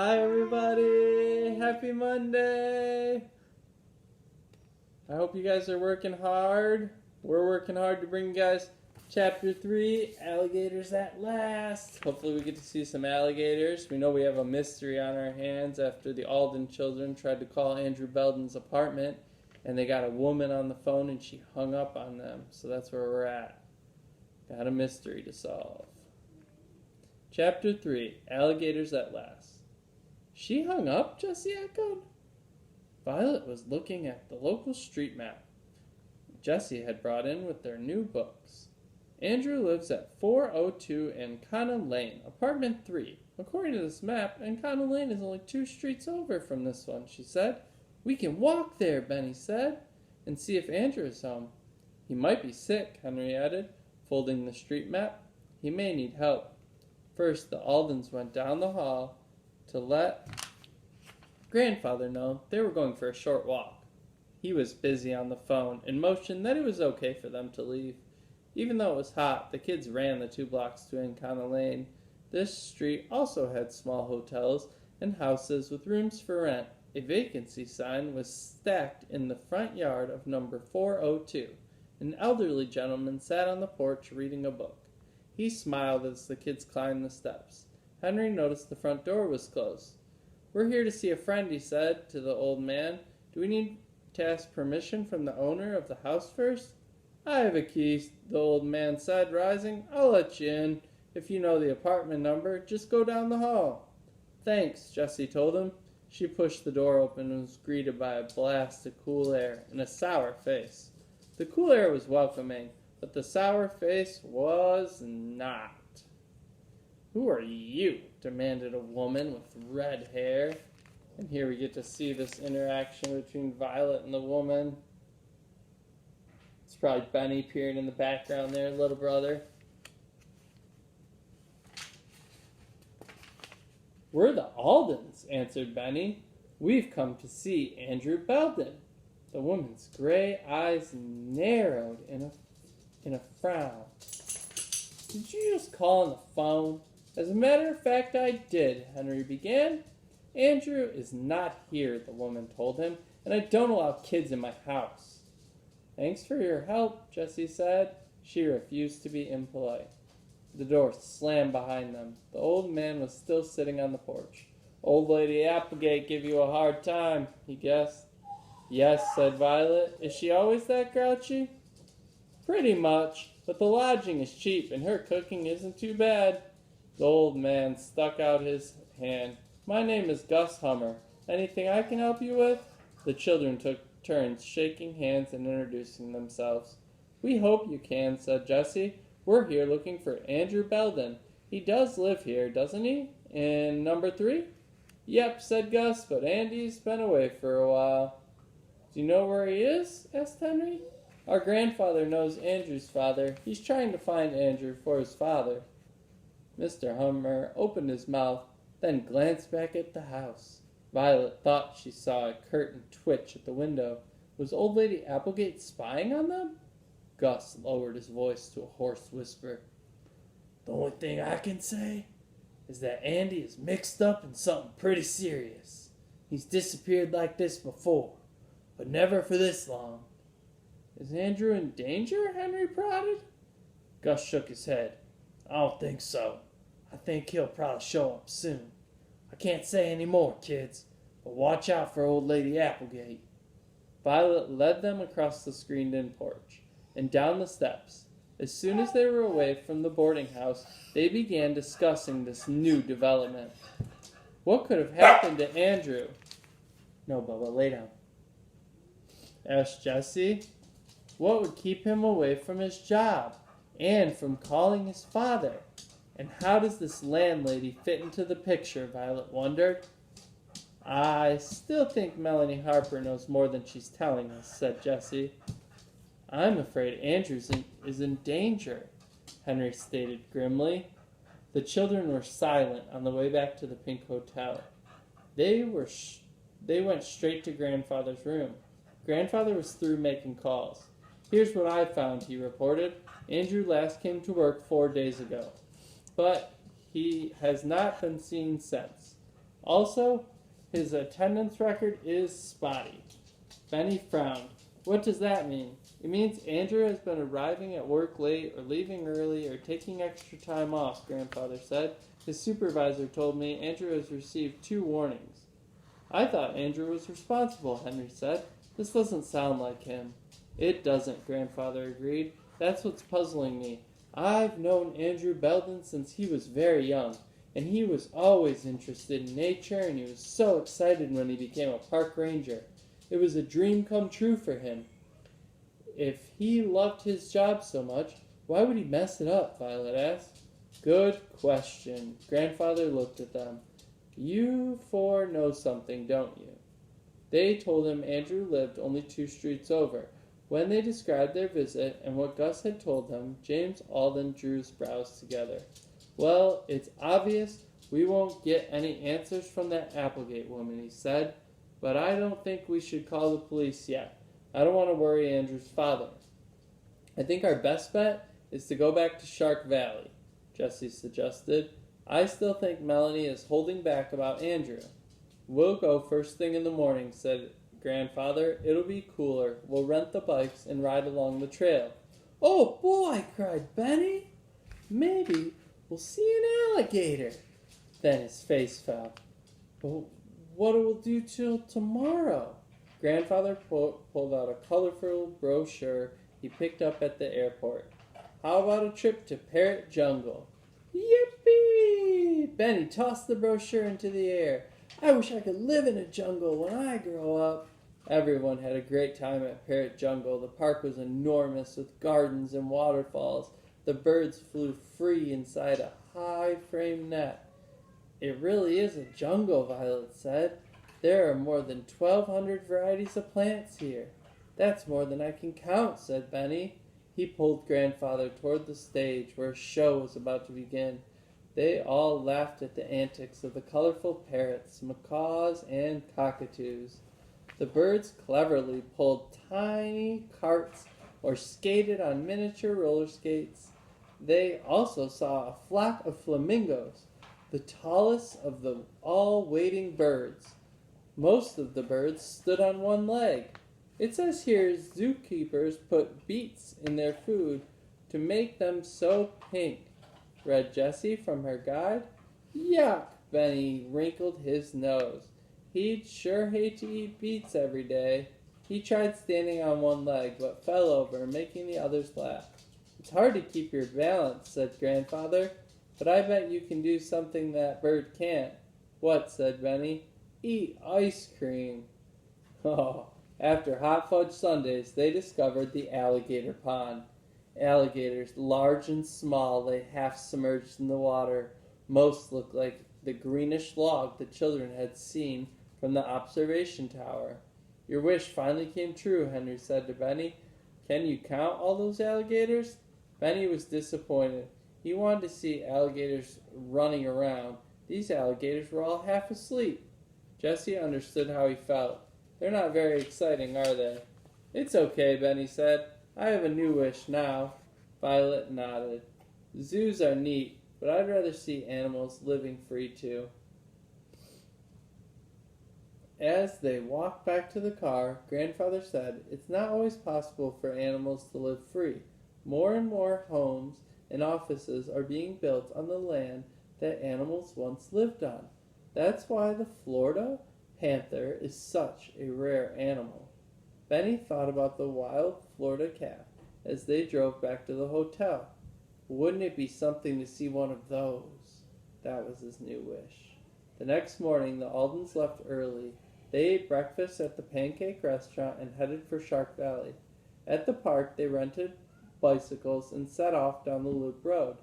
Hi everybody! Happy Monday! I hope you guys are working hard. We're working hard to bring you guys Chapter 3, Alligators at Last. Hopefully we get to see some alligators. We know we have a mystery on our hands after the Alden children tried to call Andrew Belden's apartment and they got a woman on the phone and she hung up on them. So that's where we're at. Got a mystery to solve. Chapter 3, Alligators at Last. She hung up? Jessie echoed. Violet was looking at the local street map Jessie had brought in with their new books. Andrew lives at 402 Ancona Lane, apartment 3. According to this map, Ancona Lane is only 2 streets over from this one, she said. We can walk there, Benny said, and see if Andrew is home. He might be sick, Henry added, folding the street map. He may need help. First, the Aldens went down the hall to let Grandfather know they were going for a short walk. He was busy on the phone and motioned that it was okay for them to leave. Even though it was hot, the kids ran the 2 blocks to Ancona Lane. This street also had small hotels and houses with rooms for rent. A vacancy sign was stacked in the front yard of number 402. An elderly gentleman sat on the porch reading a book. He smiled as the kids climbed the steps. Henry noticed the front door was closed. We're here to see a friend, he said to the old man. Do we need to ask permission from the owner of the house first? I have a key, the old man said, rising. I'll let you in. If you know the apartment number, just go down the hall. Thanks, Jessie told him. She pushed the door open and was greeted by a blast of cool air and a sour face. The cool air was welcoming, but the sour face was not. Who are you? Demanded a woman with red hair. And here we get to see this interaction between Violet and the woman. It's probably Benny peering in the background there, little brother. We're the Aldens, answered Benny. We've come to see Andrew Belden. The woman's gray eyes narrowed in a frown. Did you just call on the phone? As a matter of fact, I did, Henry began. Andrew is not here, the woman told him, and I don't allow kids in my house. Thanks for your help, Jessie said. She refused to be impolite. The door slammed behind them. The old man was still sitting on the porch. Old Lady Applegate give you a hard time, he guessed. Yes, said Violet. Is she always that grouchy? Pretty much, but the lodging is cheap and her cooking isn't too bad. The old man stuck out his hand. My name is Gus Hummer. Anything I can help you with? The children took turns shaking hands and introducing themselves. We hope you can, said Jessie. We're here looking for Andrew Belden. He does live here, doesn't he? In number 3? Yep, said Gus, but Andy's been away for a while. Do you know where he is? Asked Henry. Our grandfather knows Andrew's father. He's trying to find Andrew for his father. Mr. Hummer opened his mouth, then glanced back at the house. Violet thought she saw a curtain twitch at the window. Was Old Lady Applegate spying on them? Gus lowered his voice to a hoarse whisper. The only thing I can say is that Andy is mixed up in something pretty serious. He's disappeared like this before, but never for this long. Is Andrew in danger? Henry prodded. Gus shook his head. I don't think so. I think he'll probably show up soon. I can't say any more, kids, but watch out for Old Lady Applegate. Violet led them across the screened-in porch and down the steps. As soon as they were away from the boarding house, they began discussing this new development. What could have happened to Andrew? No, Bubba, lay down. Asked Jessie. What would keep him away from his job and from calling his father? And how does this landlady fit into the picture, Violet wondered. I still think Melanie Harper knows more than she's telling us, said Jessie. I'm afraid Andrew is in danger, Henry stated grimly. The children were silent on the way back to the Pink Hotel. They went straight to Grandfather's room. Grandfather was through making calls. Here's what I found, he reported. Andrew last came to work 4 days ago, but he has not been seen since. Also, his attendance record is spotty. Benny frowned. What does that mean? It means Andrew has been arriving at work late or leaving early or taking extra time off, Grandfather said. His supervisor told me Andrew has received 2 warnings. I thought Andrew was responsible, Henry said. This doesn't sound like him. It doesn't, Grandfather agreed. That's what's puzzling me. I've known Andrew Belden since he was very young, and he was always interested in nature, and he was so excited when he became a park ranger. It was a dream come true for him. If he loved his job so much, why would he mess it up? Violet asked. Good question. Grandfather looked at them. You 4 know something, don't you? They told him Andrew lived only 2 streets over. When they described their visit and what Gus had told them, James Alden drew his brows together. Well, it's obvious we won't get any answers from that Applegate woman, he said, but I don't think we should call the police yet. I don't want to worry Andrew's father. I think our best bet is to go back to Shark Valley, Jesse suggested. I still think Melanie is holding back about Andrew. We'll go first thing in the morning, said Grandfather. It'll be cooler. We'll rent the bikes and ride along the trail. Oh boy, cried Benny. Maybe we'll see an alligator. Then his face fell. But what will we do till tomorrow? Grandfather pulled out a colorful brochure he picked up at the airport. How about a trip to Parrot Jungle? Yippee! Benny tossed the brochure into the air. I wish I could live in a jungle when I grow up. Everyone had a great time at Parrot Jungle. The park was enormous with gardens and waterfalls. The birds flew free inside a high-frame net. It really is a jungle, Violet said. There are more than 1,200 varieties of plants here. That's more than I can count, said Benny. He pulled Grandfather toward the stage where a show was about to begin. They all laughed at the antics of the colorful parrots, macaws, and cockatoos. The birds cleverly pulled tiny carts or skated on miniature roller skates. They also saw a flock of flamingos, the tallest of the all wading birds. Most of the birds stood on one leg. It says here zookeepers put beets in their food to make them so pink, read Jessie from her guide. Yuck! Benny wrinkled his nose. He'd sure hate to eat beets every day. He tried standing on one leg, but fell over, making the others laugh. It's hard to keep your balance, said Grandfather, but I bet you can do something that bird can't. What? Said Benny. Eat ice cream. Oh, after hot fudge sundaes, they discovered the alligator pond. Alligators, large and small, lay half submerged in the water. Most looked like the greenish log the children had seen from the observation tower. Your wish finally came true, Henry said to Benny. Can you count all those alligators? Benny was disappointed. He wanted to see alligators running around. These alligators were all half asleep. Jessie understood how he felt. They're not very exciting, are they? It's okay, Benny said. I have a new wish now. Violet nodded. Zoos are neat, but I'd rather see animals living free too. As they walked back to the car, Grandfather said, it's not always possible for animals to live free. More and more homes and offices are being built on the land that animals once lived on. That's why the Florida panther is such a rare animal. Benny thought about the wild Florida calf as they drove back to the hotel. Wouldn't it be something to see one of those? That was his new wish. The next morning, the Aldens left early. They ate breakfast at the Pancake Restaurant and headed for Shark Valley. At the park, they rented bicycles and set off down the loop road.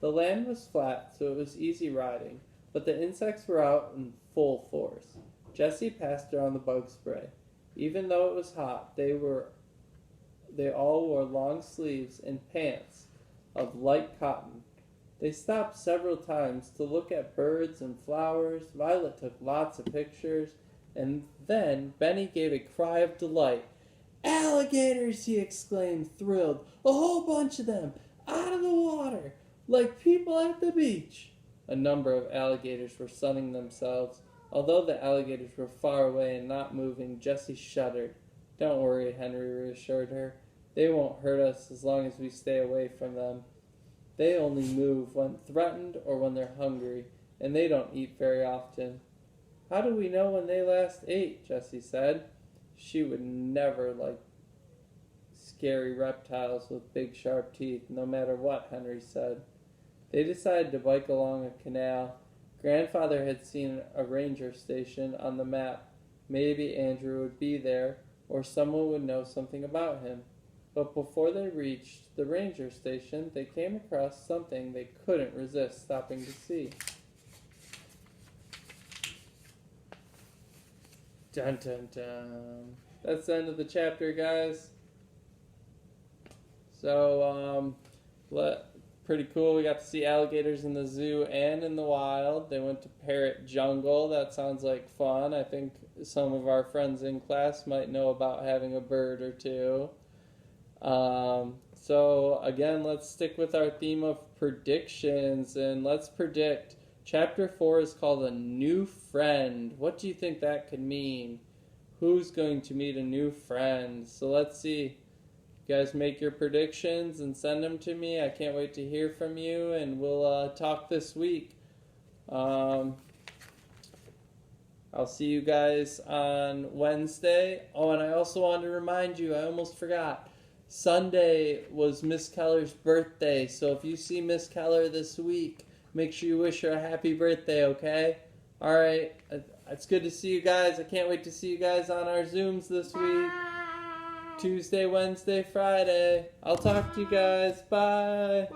The land was flat, so it was easy riding, but the insects were out in full force. Jessie passed around the bug spray. Even though it was hot, they all wore long sleeves and pants of light cotton. They stopped several times to look at birds and flowers. Violet took lots of pictures, and then Benny gave a cry of delight. Alligators, he exclaimed, thrilled. A whole bunch of them, out of the water, like people at the beach. A number of alligators were sunning themselves. Although the alligators were far away and not moving, Jessie shuddered. "Don't worry," Henry reassured her. "They won't hurt us as long as we stay away from them. They only move when threatened or when they're hungry, and they don't eat very often." "How do we know when they last ate?" Jessie said. She would never like scary reptiles with big sharp teeth, no matter what Henry said. They decided to bike along a canal. Grandfather had seen a ranger station on the map. Maybe Andrew would be there, or someone would know something about him. But before they reached the ranger station, they came across something they couldn't resist stopping to see. Dun dun dun. That's the end of the chapter, guys. So, pretty cool. We got to see alligators in the zoo and in the wild. They went to Parrot Jungle. That sounds like fun. I think some of our friends in class might know about having a bird or two. So, again, let's stick with our theme of predictions, and let's predict. Chapter 4 is called A New Friend. What do you think that could mean? Who's going to meet a new friend? So let's see. You guys make your predictions and send them to me. I can't wait to hear from you, and we'll talk this week. I'll see you guys on Wednesday. Oh, and I also wanted to remind you, I almost forgot. Sunday was Miss Keller's birthday, so if you see Miss Keller this week, make sure you wish her a happy birthday, okay? All right. It's good to see you guys. I can't wait to see you guys on our Zooms this week. Tuesday, Wednesday, Friday. I'll talk to you guys. Bye.